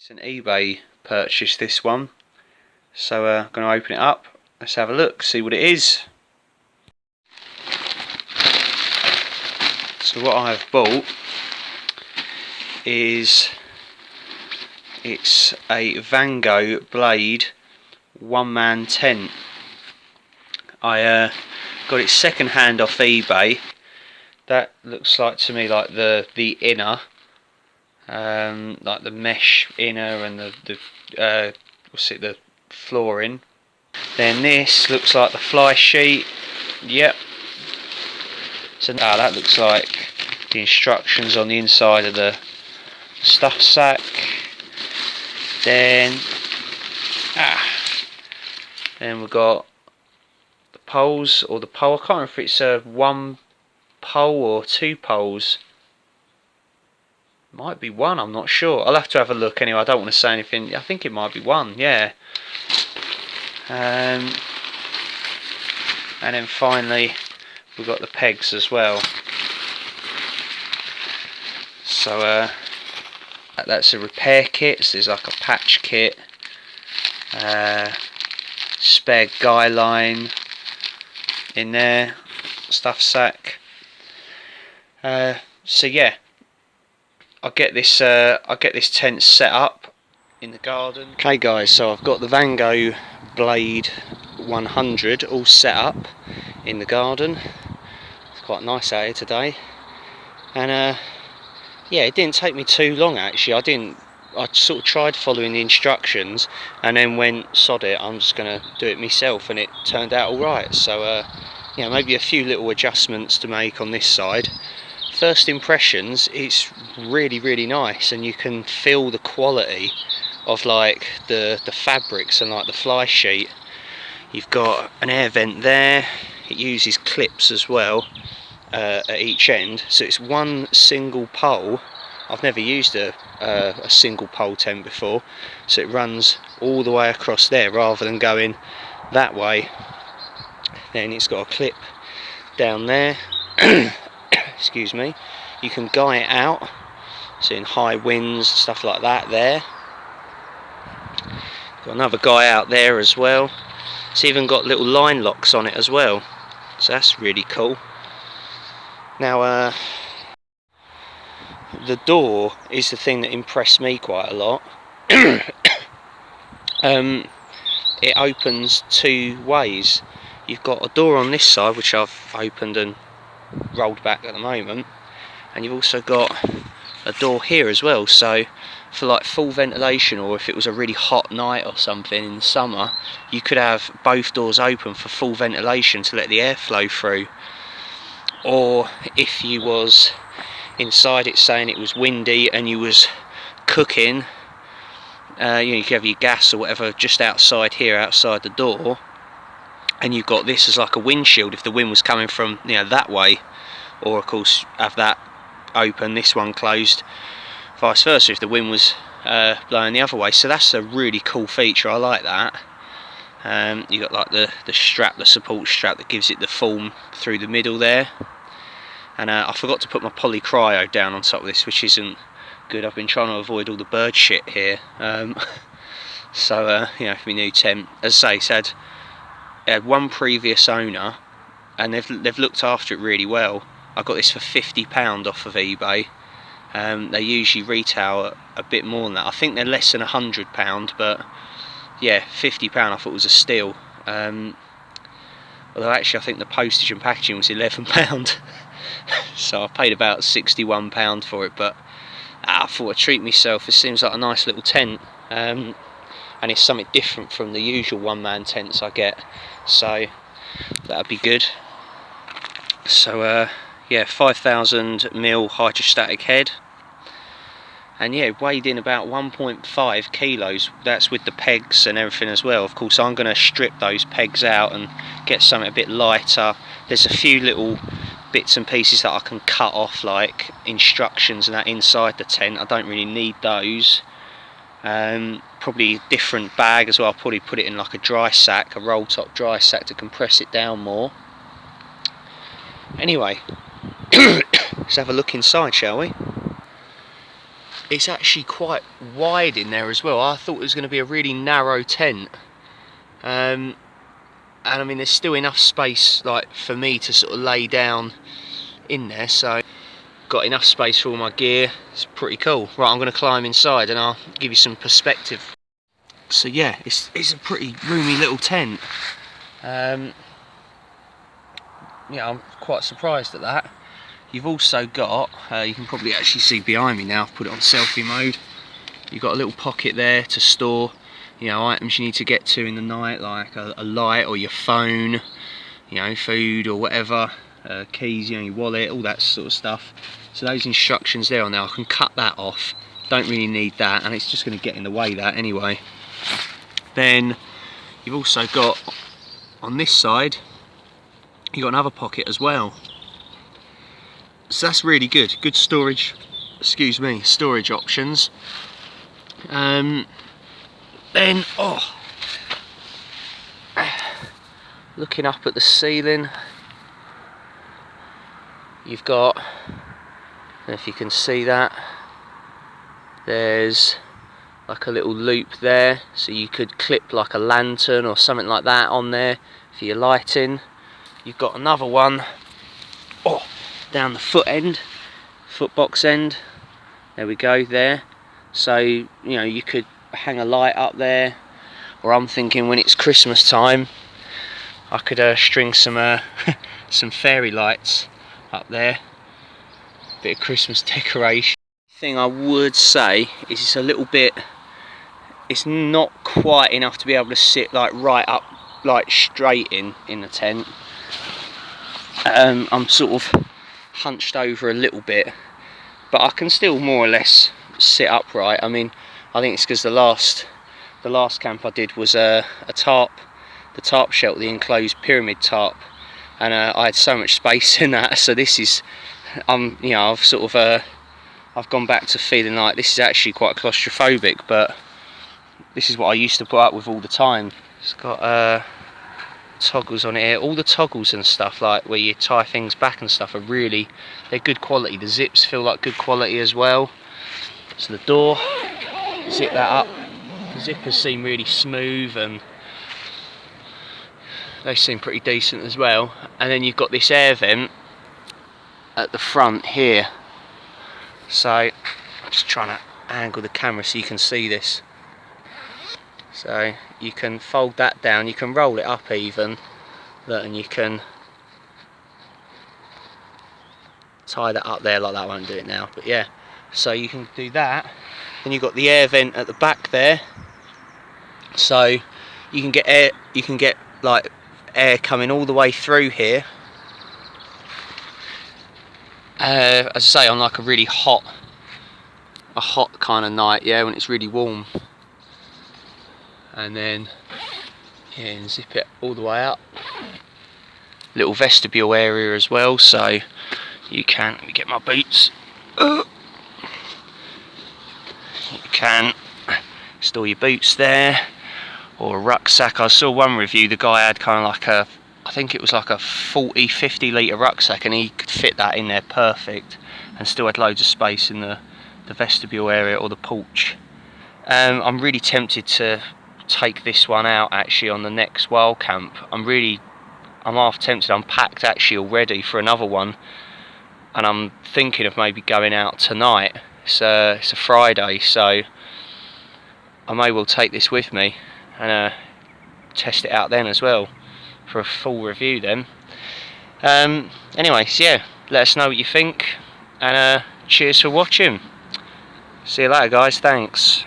It's an eBay purchase, this one. So I'm going to open it up. Let's have a look, see what it is. So what I've bought is, it's a Vango blade one-man tent. I got it second hand off eBay. That looks like to me like the inner, like the mesh inner and the the flooring. Then this looks like the fly sheet. Yep. So that looks like the instructions on the inside of the stuff sack. Then we've got the poles, or the pole. I can't remember if it's one pole or two poles. Might be one, I'm not sure. I'll have to have a look anyway. I don't want to say anything. I think it might be one, yeah. And then finally we've got the pegs as well. So that's a repair kit. So there's like a patch kit, spare guy line in there, stuff sack. So yeah, I'll get this tent set up in the garden. Okay guys, so I've got the Vango Blade 100 all set up in the garden. It's quite nice out here today, and yeah, it didn't take me too long actually. I sort of tried following the instructions and then went, sod it, I'm just going to do it myself, and it turned out alright. So yeah, maybe a few little adjustments to make on this side. First impressions, it's really nice, and you can feel the quality of like the fabrics and like the fly sheet. You've got an air vent there. It uses clips as well at each end, so it's one single pole. I've never used a single pole tent before, so it runs all the way across there rather than going that way. Then it's got a clip down there. Excuse me. You can guy it out, so in high winds, stuff like that there. Got another guy out there as well. It's even got little line locks on it as well, so that's really cool. Now the door is the thing that impressed me quite a lot. It opens two ways. You've got a door on this side, which I've opened and rolled back at the moment, and you've also got a door here as well, so for like full ventilation, or if it was a really hot night or something in the summer, you could have both doors open for full ventilation to let the air flow through. Or if you was inside it, saying it was windy and you was cooking, you could have your gas or whatever just outside here, outside the door, and you've got this as like a windshield if the wind was coming from that way, or of course have that open, this one closed, vice versa if the wind was blowing the other way. So that's a really cool feature. I like that. You got like the strap, the support strap that gives it the form through the middle there. And I forgot to put my poly cryo down on top of this, which isn't good. I've been trying to avoid all the bird shit here. So for my new tent, as I say, it had one previous owner, and they've looked after it really well. I got this for £50 off of eBay. They usually retail a bit more than that. I think they're less than £100, but yeah, £50 I thought was a steal. Although actually I think the postage and packaging was £11. So I paid about £61 for it, but I thought I'd treat myself. It seems like a nice little tent, and it's something different from the usual one-man tents I get, so that'd be good. So yeah, 5,000mm hydrostatic head, and yeah, weighed in about 1.5 kilos. That's with the pegs and everything as well. Of course I'm going to strip those pegs out and get something a bit lighter. There's a few little bits and pieces that I can cut off, like instructions and that inside the tent. I don't really need those. Probably a different bag as well. I'll probably put it in like a dry sack, a roll top dry sack, to compress it down more. Anyway, let's have a look inside, shall we? it's actually quite wide in there as well. I thought it was going to be a really narrow tent, and I mean there's still enough space like for me to sort of lay down in there, so got enough space for all my gear. It's pretty cool. Right, I'm going to climb inside and I'll give you some perspective. So yeah, it's a pretty roomy little tent. Yeah, I'm quite surprised at that. You've also got, you can probably actually see behind me now, I've put it on selfie mode. You've got a little pocket there to store, you know, items you need to get to in the night, like a light or your phone, you know, food or whatever, keys, you know, your wallet, all that sort of stuff. So those instructions there on there, I can cut that off. Don't really need that, and it's just going to get in the way that anyway. Then you've also got on this side, you've got another pocket as well. So that's really good. Good storage, excuse me, storage options. Then, oh, looking up at the ceiling, you've got, I don't know if you can see that, there's like a little loop there, so you could clip like a lantern or something like that on there for your lighting. You've got another one, oh, down the foot box end, there we go there. So, you know, you could hang a light up there, or I'm thinking when it's Christmas time, I could string some some fairy lights up there, bit of Christmas decoration. Thing I would say is it's a little bit, it's not quite enough to be able to sit like right up, like straight in the tent. I'm sort of hunched over a little bit, but I can still more or less sit upright. I mean, I think it's because the last camp I did was a tarp, the tarp shelter, the enclosed pyramid tarp, and I had so much space in that. So this is, you know, I've sort of I've gone back to feeling like this is actually quite claustrophobic, but this is what I used to put up with all the time. It's got toggles on it here. All the toggles and stuff, like where you tie things back and stuff, are really, they're good quality. The zips feel like good quality as well. So the door, zip that up. The zippers seem really smooth and they seem pretty decent as well. And then you've got this air vent at the front here. So I'm just trying to angle the camera so you can see this. So you can fold that down, you can roll it up even, and you can tie that up there like that. I won't do it now, but yeah. So you can do that. Then you've got the air vent at the back there. So you can get air, you can get like air coming all the way through here. As I say, on like a really hot kind of night, yeah, when it's really warm. And then, yeah, and zip it all the way up. Little vestibule area as well, so you can, let me get my boots. You can store your boots there, or a rucksack. I saw one review, the guy had kind of like a, I think it was like a 40-50 litre rucksack, and he could fit that in there perfect and still had loads of space in the vestibule area or the porch. I'm really tempted to take this one out actually on the next wild camp. I'm half tempted. I'm packed actually already for another one, and I'm thinking of maybe going out tonight. It's a Friday, so I may well take this with me and test it out then as well for a full review then. Anyway, so yeah, let us know what you think, and cheers for watching. See you later guys, thanks.